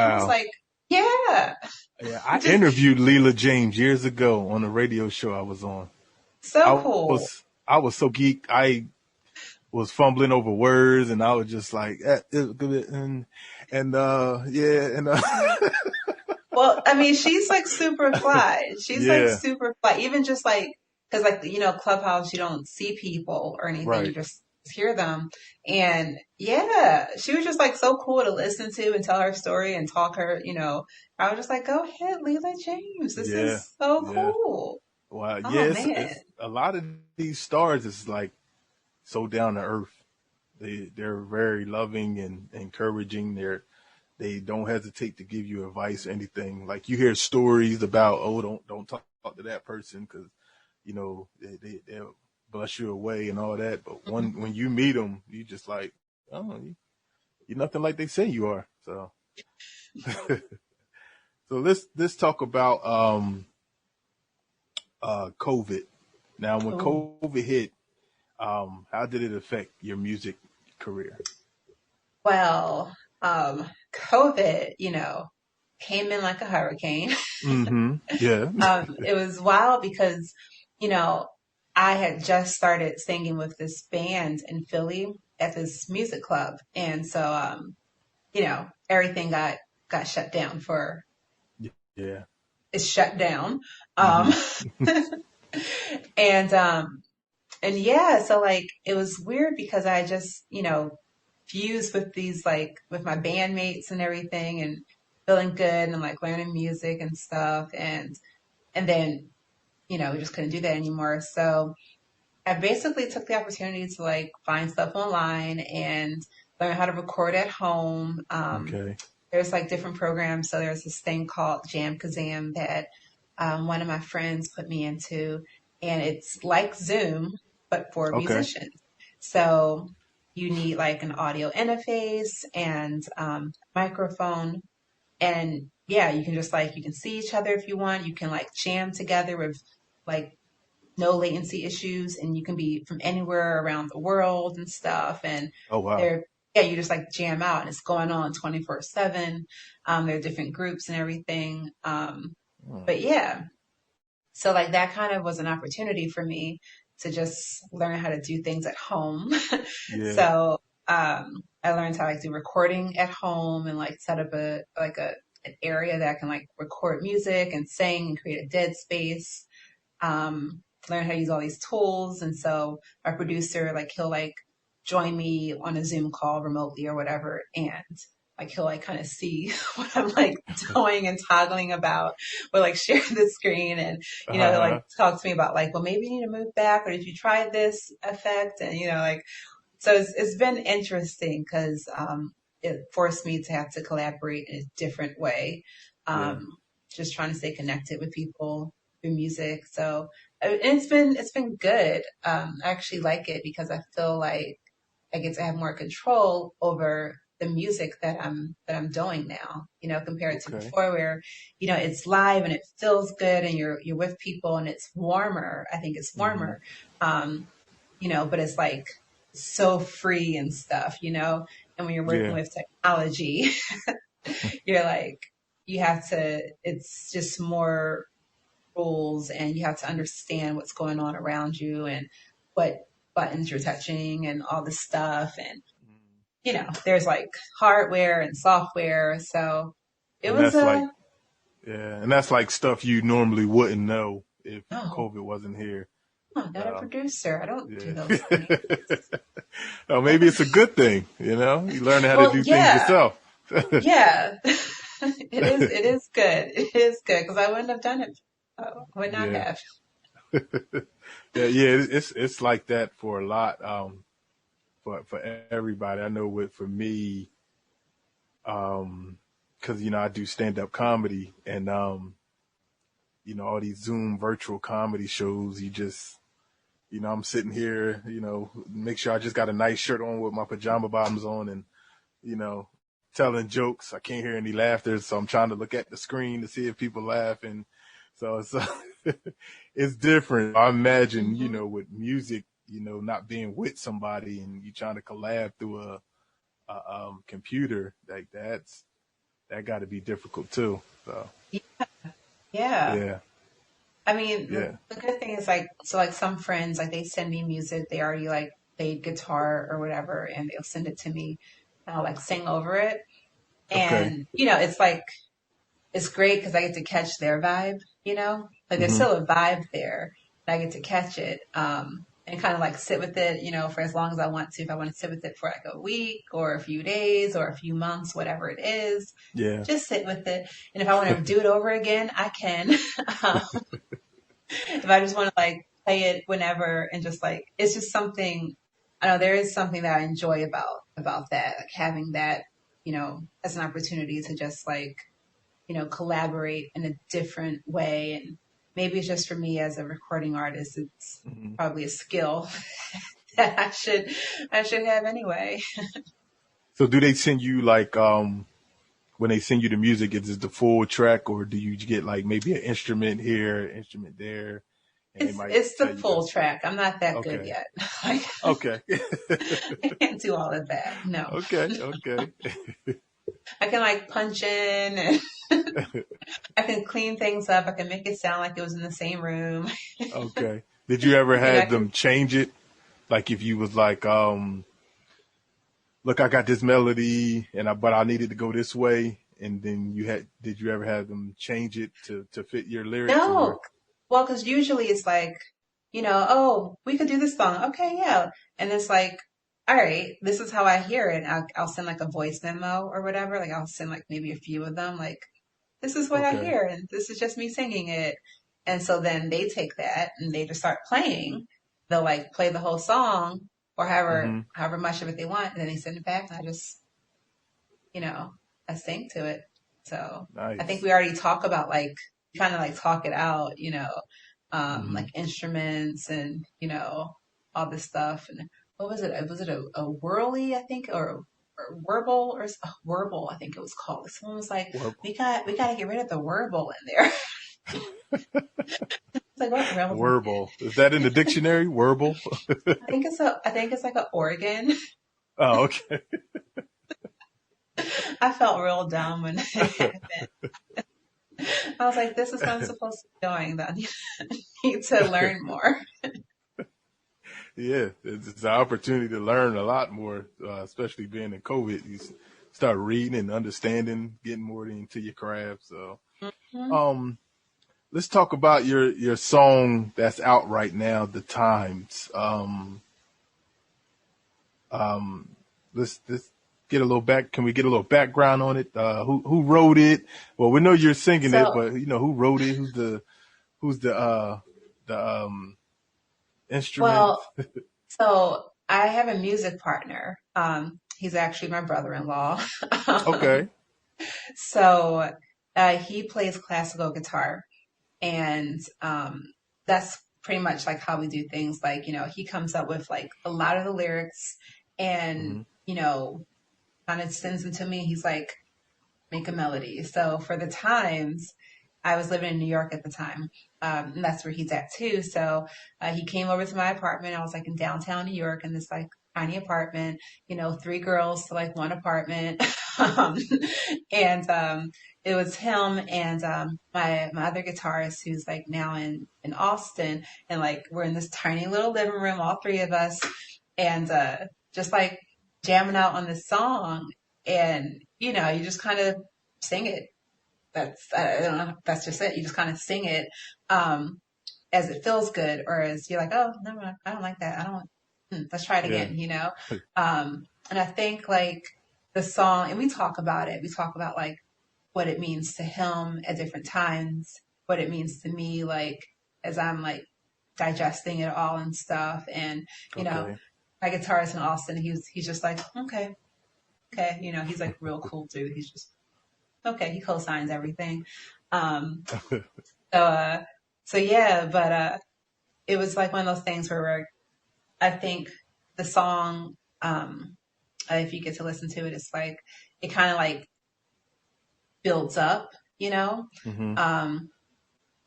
I was Wow. like, yeah, Yeah, I just interviewed Leela James years ago on a radio show I was on. so I cool. I was so geeked. I was fumbling over words and I was just like and yeah and Well, I mean, she's like super fly. She's like yeah, super fly. Even just like, cause like, Clubhouse, you don't see people or anything. You right. just hear them. And yeah, she was just like so cool to listen to and tell her story and talk her, I was just like, go ahead, Leela James. This Yeah. is so Yeah. cool. Well, Oh yes, man. it's a lot of these stars is like so down to earth. They're very loving and encouraging. They don't hesitate to give you advice or anything. Like you hear stories about, oh, don't talk to that person because they'll bless you away and all that. But when you meet them, you just like, oh, you're nothing like they say you are. So so let's talk about COVID. Now, when Oh, COVID hit, how did it affect your music career? well, COVID, came in like a hurricane. Mm-hmm. Yeah. It was wild because, you know, I had just started singing with this band in Philly at this music club. And so, everything got shut down Yeah. it's shut down. Um, Mm-hmm. and, um, and yeah, so like it was weird because I just, fused with these like with my bandmates and everything and feeling good and like learning music and stuff. And then, we just couldn't do that anymore. So I basically took the opportunity to like find stuff online and learn how to record at home. Okay. There's like different programs. So there's this thing called Jam Kazam that one of my friends put me into, and it's like Zoom, but for Okay. musicians. So you need like an audio interface and microphone. And yeah, you can just like, you can see each other if you want. You can like jam together with like no latency issues, and you can be from anywhere around the world and stuff. And Oh wow. they're, yeah, you just like jam out and it's going on 24/7. There are different groups and everything. Hmm. But yeah, so like that kind of was an opportunity for me to just learn how to do things at home. Yeah. So I learned how to like do recording at home and like set up an area that I can like record music and sing and create a dead space. Learn how to use all these tools. And so our producer, like he'll like join me on a Zoom call remotely or whatever. And like he'll like kind of see what I'm like doing and toggling about. We'll like share the screen and, he'll like Uh-huh. talk to me about like, well, maybe you need to move back or did you try this effect? And, like, so it's been interesting because, it forced me to have to collaborate in a different way. Yeah. Um, just trying to stay connected with people through music. So and it's been good. I actually like it because I feel like I get to have more control over the music that I'm doing now, compared to Okay. before where, it's live and it feels good and you're with people and it's warmer. I think it's Hmm. warmer. Um, but it's like so free and stuff, and when you're working Yeah. with technology, you're like, it's just more rules and you have to understand what's going on around you and what buttons you're touching and all this stuff. And, there's like hardware and software. So it And was that's like, yeah, and that's like stuff you normally wouldn't know if oh, COVID wasn't here. I'm not a So producer. I don't do those yeah. things. Oh, maybe it's a good thing, You learn how to Well, do things yeah, yourself. yeah. It is good. It is good because I wouldn't have done it. I would not Yeah. have. Yeah. It's like that for a lot. For everybody. I know for me, because I do stand up comedy and all these Zoom virtual comedy shows. I'm sitting here, make sure I just got a nice shirt on with my pajama bottoms on and you know, telling jokes. I can't hear any laughter, so I'm trying to look at the screen to see if people laugh. And so it's it's different. I imagine, Hmm. with music, not being with somebody and you trying to collab through a computer like that got to be difficult too. So Yeah. yeah, I mean, the, yeah, the good thing is like, so like some friends, like they send me music. They already like played guitar or whatever, and they'll send it to me and I'll like sing over it. okay, And, it's like, it's great because I get to catch their vibe, like there's hmm, still a vibe there. And I get to catch it, and kind of like sit with it, for as long as I want to. If I want to sit with it for like a week or a few days or a few months, whatever it is, yeah, just sit with it. And if I want to do it over again, I can. Um, if I just want to like play it whenever and just like, it's just something, I know there is something that I enjoy about that, like having that, as an opportunity to just like, collaborate in a different way. And maybe it's just for me as a recording artist, it's hmm. probably a skill that I should have anyway. So do they send you like when they send you the music, is it the full track or do you get like maybe an instrument here, instrument there, and they It's might it's the tell you to full track. I'm not that good okay, yet. Like, okay, I can't do all of that. No. okay, okay, I can like punch in and I can clean things up. I can make it sound like it was in the same room. okay. Did you ever I have can. them change it? Like if you was like, look, I got this melody but I needed to go this way. And then did you ever have them change it to fit your lyrics or? No. Well, because usually it's like, oh, we could do this song. Okay, yeah. And it's like, all right, this is how I hear it. I'll send like a voice memo or whatever. Like I'll send like maybe a few of them. Like, this is what I Okay. hear and this is just me singing it. And so then they take that and they just start playing. they'll like play the whole song or Mm-hmm. however much of it they want, and then they send it back, and I just, you know, I sing to it. So I think Nice. we already talk about like trying to like talk it out, Mm-hmm. like instruments and, all this stuff. And what was it? Was it a whirly, I think, or warble or warble, I think it was called. Someone was like, Well, we got to get rid of the warble in there. It's like, what? I was like, Werble. Is that in the dictionary? Werble? I think it's like an organ. Oh, okay. I felt real dumb when it happened. I was like, this is what I'm supposed to be doing. That I need to learn more. Yeah, it's an opportunity to learn a lot more, especially being in COVID. You start reading and understanding, getting more into your craft. So, Mhm. um, let's talk about your song that's out right now, "The Times." Um, let's get a little back. Can we get a little background on it? Who wrote it? Well, we know you're singing it, So, but who wrote it? Who's the instrument? well, so I have a music partner. He's actually my brother-in-law. Okay. So he plays classical guitar, and that's pretty much like how we do things. Like, he comes up with like a lot of the lyrics, and Hmm. kind of sends them to me. He's like, make a melody. So for the times, I was living in New York at the time, and that's where he's at too. So he came over to my apartment. I was like in downtown New York in this like tiny apartment, three girls to like one apartment. um, and it was him and my other guitarist who's like now in Austin, and like we're in this tiny little living room, all three of us, and just like jamming out on this song, and you just kind of sing it. I don't know, that's just it. You just kind of sing it um, as it feels good, or as you're like, oh no, I don't like that. I don't. Let's try it Yeah. again. And I think like the song, and we talk about it. We talk about like what it means to him at different times, what it means to me, like as I'm like digesting it all and stuff. And you know, Okay. my guitarist in Austin, he's just like, okay, okay. He's like real cool dude. He's just okay. He co-signs everything. Um, so, so yeah, but it was like one of those things where I think the song, if you get to listen to it, it's like it kind of like builds up, you know. Hmm. Um,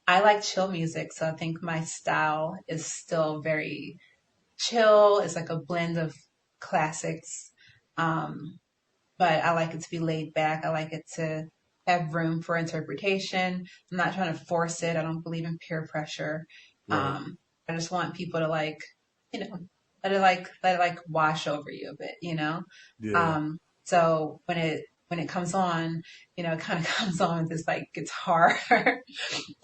I like chill music, so I think my style is still very chill. It's like a blend of classics, um, but I like it to be laid back. I like it to have room for interpretation. I'm not trying to force it. I don't believe in peer pressure. Right. I just want people to like, you know, let it like wash over you a bit. Yeah. So when it comes on, it kind of comes on with this like guitar,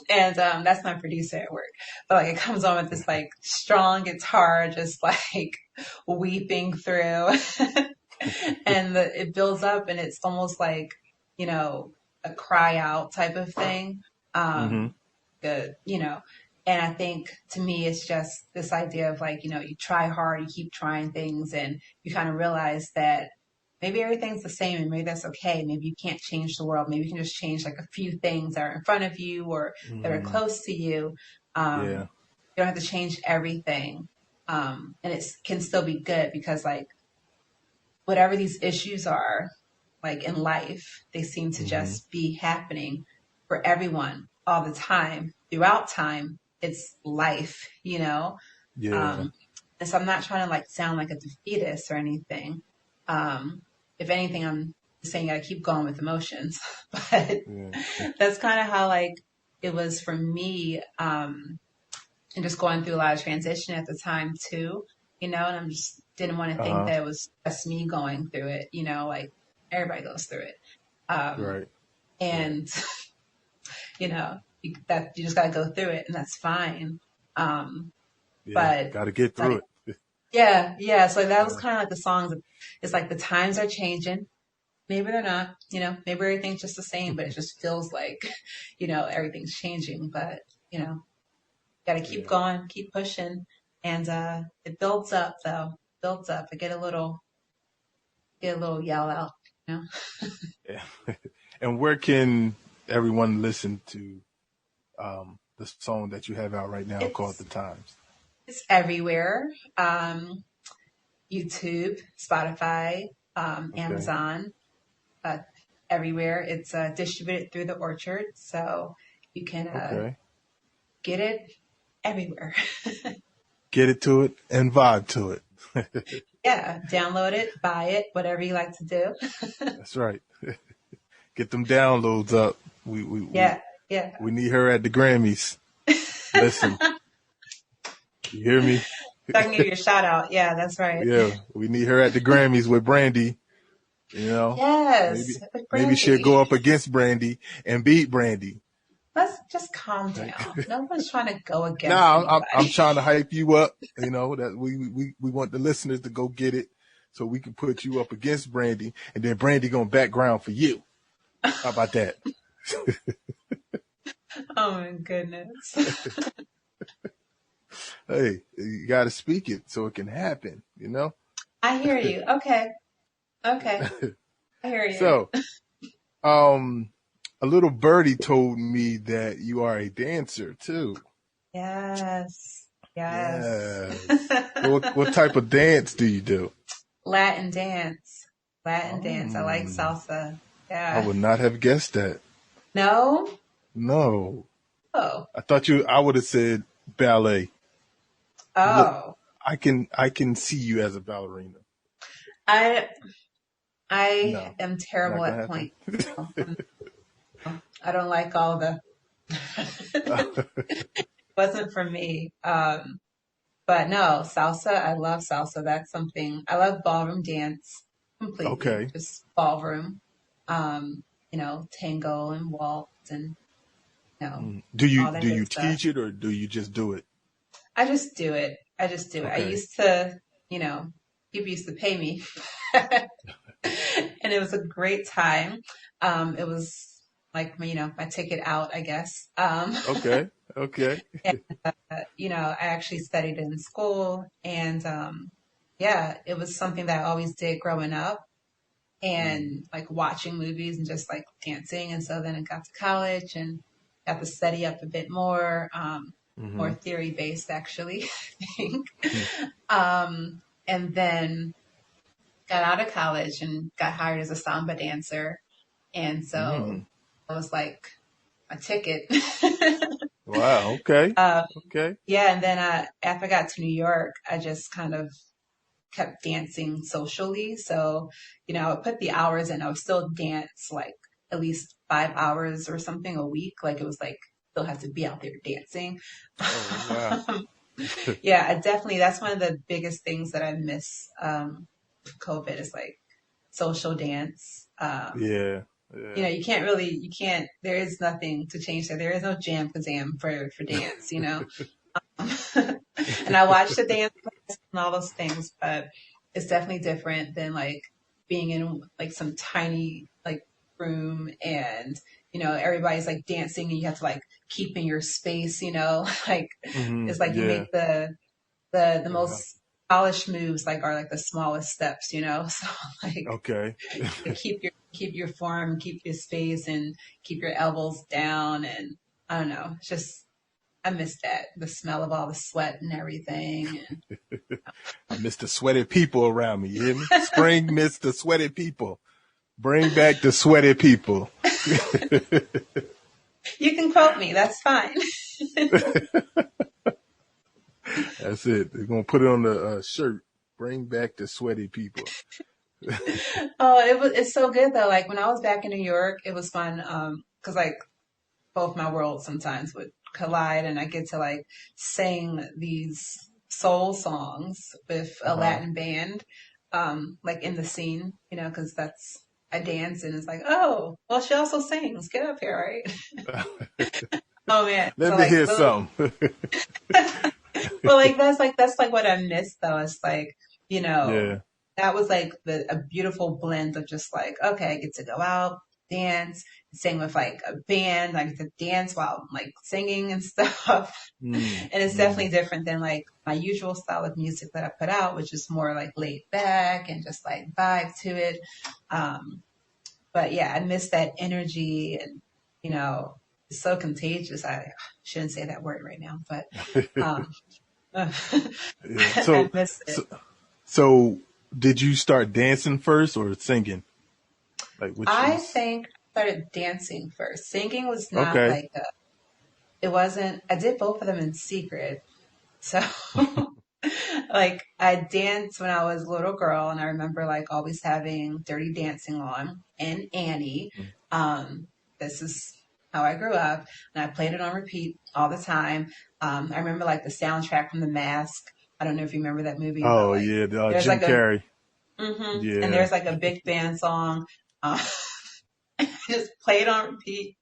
and that's my producer at work. But like it comes on with this like strong guitar, just like weeping through. And it builds up, and it's almost like you know a cry out type of thing. Hmm. um the and I think to me it's just this idea of like you try hard, you keep trying things, and you kind of realize that maybe everything's the same, and maybe that's okay. Maybe you can't change the world. Maybe you can just change like a few things that are in front of you or that are Hmm. close to you. Yeah. You don't have to change everything. And it can still be good because like whatever these issues are, like in life, they seem to Hmm. just be happening for everyone all the time, throughout time. It's life. Yeah. Um, and so I'm not trying to like sound like a defeatist or anything. Um, if anything, I'm saying you gotta keep going with emotions. But Yeah. that's kind of how like it was for me. And just going through a lot of transition at the time too, and I'm just didn't want to Uh think huh. that it was just me going through it, like everybody goes through it. Um, Right. Right. and that you just got to go through it, and that's fine. Um, Yeah. but Got to get through like, it. yeah, yeah. So that was Uh, kind of like the songs. It's like the times are changing. Maybe they're not, maybe everything's just the same, but it just feels like, everything's changing. But, got to keep yeah. going, keep pushing. And it builds up though. Builds up. I get a little yell out, you know. Yeah. And where can everyone listen to the song that you have out right now called It's "The Times"? it's everywhere. YouTube, Spotify, Okay. Amazon, uh, everywhere. It's distributed through the Orchard, so you can Okay. get it everywhere. Get it to it and vibe to it. Yeah, download it, buy it, whatever you like to do. That's right. Get them downloads up. We we we Yeah, yeah. we need her at the Grammys. Listen, you hear me? So I can give you a shout out. Yeah, that's right. Yeah, we need her at the Grammys with Brandy. You know, Yes, maybe with maybe she'll Brandy. go up against Brandy and beat Brandy. Let's just calm down. No one's trying to go against Now I'm anybody. trying to hype you up. You know that we want the listeners to go get it, so we can put you up against Brandy, and then Brandy gonna background for you. How about that? Oh my goodness. Hey, you got to speak it so it can happen. You know. I hear you. Okay. Okay. I hear you. So, um, a little birdie told me that you are a dancer too. Yes. Yes. Yes. What type of dance do you do? Latin dance. Latin dance. I like Um, salsa. I Yeah. would not have guessed that. No? No, Oh. I would have said ballet. You look, Oh. I can see you as a ballerina. I No, I am not terrible gonna at happen. point. I don't like all the wasn't for me. But no, salsa, I love salsa. That's something I love ballroom dance completely. Okay. Just ballroom. Tango and waltz and all that Do good you stuff. teach it or do you just do it? I just do it. I just do it. I Okay. used to, people used to pay me. And it was a great time. It was like, my ticket out, I guess. Okay. Okay. I actually studied in school and, yeah, it was something that I always did growing up Mm-hmm. and like watching movies and just like dancing. And so then I got to college and got to study up a bit more Mm-hmm. theory based actually, I think. Mm-hmm. And then got out of college and got hired as a samba dancer. And so Mm. I was like a ticket. Wow. Okay. uh, Okay. yeah. And then after I got to New York, I just kind of kept dancing socially. So, I would put the hours in. I would still dance like at least 5 hours or something a week. Like it was like still have to be out there dancing. Oh wow. Yeah, that's one of the biggest things that I miss with COVID is like social dance. Yeah. Yeah. There is nothing to change that. There is no jam kazam for dance. And I watch the dance class and all those things, but it's definitely different than like being in like some tiny like room and everybody's like dancing and you have to like keep in your space, like Mm-hmm. it's like you Yeah. make the Yeah. most polished moves like are like the smallest steps, so like Okay. keep your form, keep your space and keep your elbows down and I don't know, it's just I miss that. The smell of all the sweat and everything. I miss the sweaty people around me. You hear me? Spring miss the sweaty people. Bring back the sweaty people. You can quote me. That's fine. That's it. They're gonna put it on the shirt. Bring back the sweaty people. Oh, it's so good though. Like when I was back in New York, it was fun. 'Cause like both my worlds sometimes would collide and I get to like sing these soul songs with Uh a huh. Latin band, like in the scene, 'cause that's I dance and it's like, oh, well, she also sings. Get up here, right? Oh man. Let So me like, hear some. well, like that's like what I miss though. It's like, Yeah. that was like a beautiful blend of just like, okay, I get to go out, dance, sing with like a band, like to dance while like singing and stuff. Mm, And it's mm, definitely different than like my usual style of music that I put out, which is more like laid back and just like vibe to it. Um, but yeah, I miss that energy and, you know, it's so contagious. I shouldn't say that word right now, but, um, yeah. I miss it. So did you start dancing first or singing? Like which I was think I started dancing first. Singing was not okay. like it wasn't, I did both of them in secret. So like I danced when I was a little girl and I remember like always having Dirty Dancing on and Annie. Um, this is how I grew up and I played it on repeat all the time. I remember like the soundtrack from The Mask. I don't know if you remember that movie, but Oh like yeah, the, there's Jim like a Carrey. and Yeah. there's like a big band song. Uh, just play it on repeat.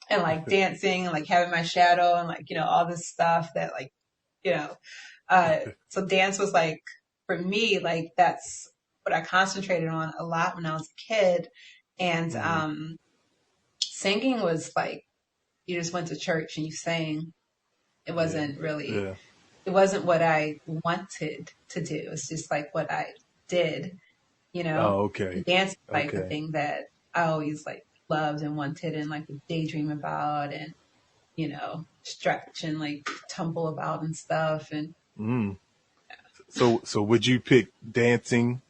And like dancing and like having my shadow and like, you know, all this stuff that like, you know, so dance was like, for me, like that's what I concentrated on a lot when I was a kid. And, Hmm. singing was like, you just went to church and you sang. It Yeah. wasn't really, Yeah. it wasn't what I wanted to do. It's just like what I did, you know, Oh, and okay. dance is like the Okay. thing that I always like loved and wanted and like would daydream about and, you know, stretch and like tumble about and stuff. And Mm. So would you pick dancing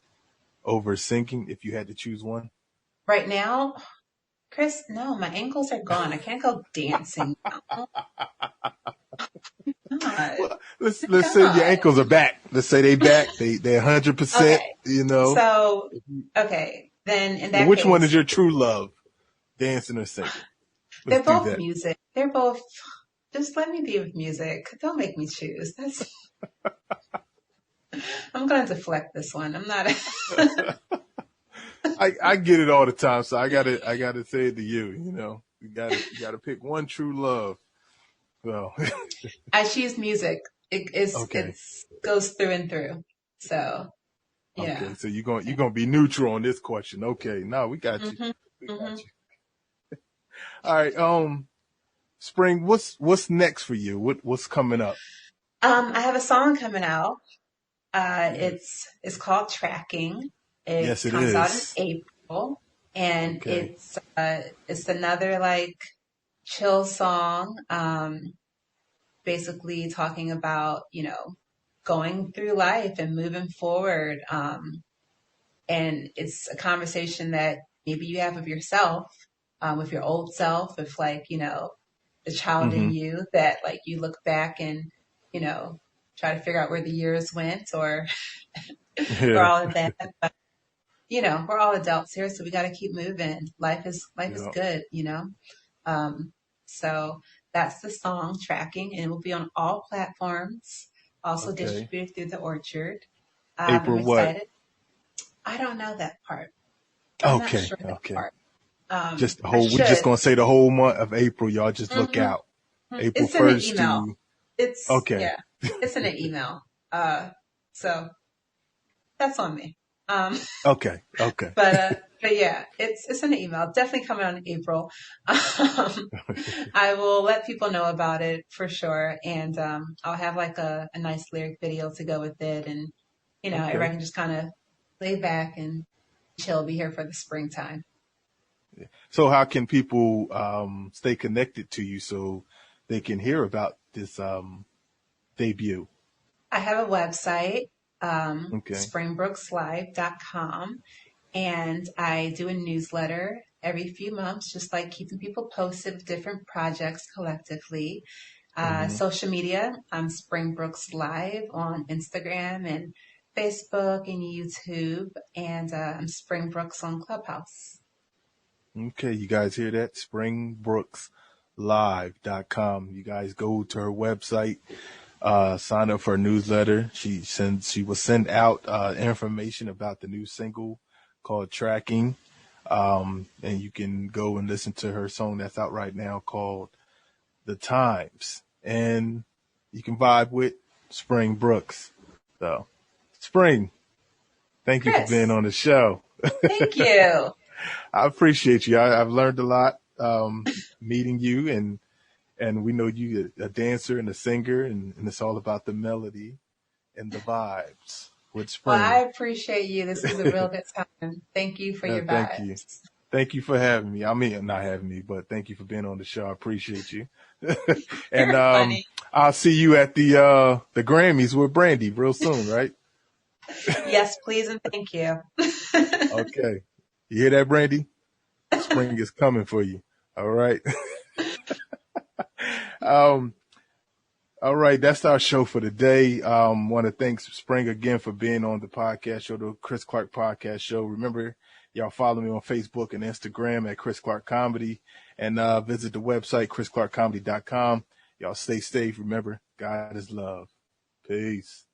over singing if you had to choose one? right now, Chris, no, my ankles are gone. I can't go dancing now. Oh, God. Well, My let's say your God. ankles are back. Let's say they back. They're 100%. Okay. You know. So, okay. Then in Well, that which one is case, your true love, dancing or singing? Let's they're do both that. music. They're both, just let me be with music. Don't make me choose. I'm going to deflect this one. I'm not, I get it all the time, so I gotta say it to you. You know, you gotta pick one true love. So I choose music. okay, It's goes through and through. So, okay. yeah. So you're gonna be neutral on this question. Okay, no, we got you. hmm We got hmm you. All right. Spring. What's next for you? What's coming up? I have a song coming out. Yeah. It's called Tracking. It Yes, it comes out in is. April, and Okay. it's another like chill song. Basically talking about going through life and moving forward. And it's a conversation that maybe you have with yourself, with your old self, with like the child in Mm-hmm. you that like you look back and you know try to figure out where the years went or Yeah. all of that. But, we're all adults here, so we got to keep moving. Life is Yeah. good, you know. Um, so that's the song Tracking, and it will be on all platforms. Also Okay. distributed through the Orchard. I'm April what? excited. I don't know that part. I'm not Okay. sure that Okay. part. Just the I whole. We're just should. gonna say the whole month of April. Y'all just look hmm out. April It's in the 1st email. to. It's Okay. yeah. It's in the email. So that's on me. Um, Okay. Okay. but yeah, it's in the email. Definitely coming out in April. I will let people know about it for sure, and I'll have like a nice lyric video to go with it, and everybody Okay. can just kind of lay back and chill. Be here for the springtime. So how can people stay connected to you so they can hear about this debut? I have a website, Okay. springbrookslive.com, and I do a newsletter every few months, just like keeping people posted with different projects collectively. Hmm. Social media, I'm Springbrooks Live on Instagram and Facebook and YouTube, and I'm Springbrooks on Clubhouse. Okay. You guys hear that? Springbrookslive.com. You guys go to her website, sign up for a newsletter. She will send out information about the new single called Tracking. And you can go and listen to her song that's out right now called The Times. And you can vibe with Spring Brooks. So, Spring, thank you for being Chris, on the show. thank you. I appreciate you. I've learned a lot meeting you, and we know you a dancer and a singer, and it's all about the melody and the vibes with Well, I Spring. appreciate you. This was a real good time. Thank you for your Thank you. vibes. Thank you for having me. I mean, not having me, but thank you for being on the show. I appreciate you. And You're funny. I'll see you at the Grammys with Brandy real soon, right? Yes, please and thank you. Okay. You hear that, Brandy? Spring is coming for you. All right. um, all right, that's our show for today. Want to thank Spring again for being on the podcast show, the Chris Clark Podcast Show. Remember, y'all follow me on Facebook and Instagram at Chris Clark Comedy, and visit the website chrisclarkcomedy.com. Y'all stay safe. Remember, God is love. Peace.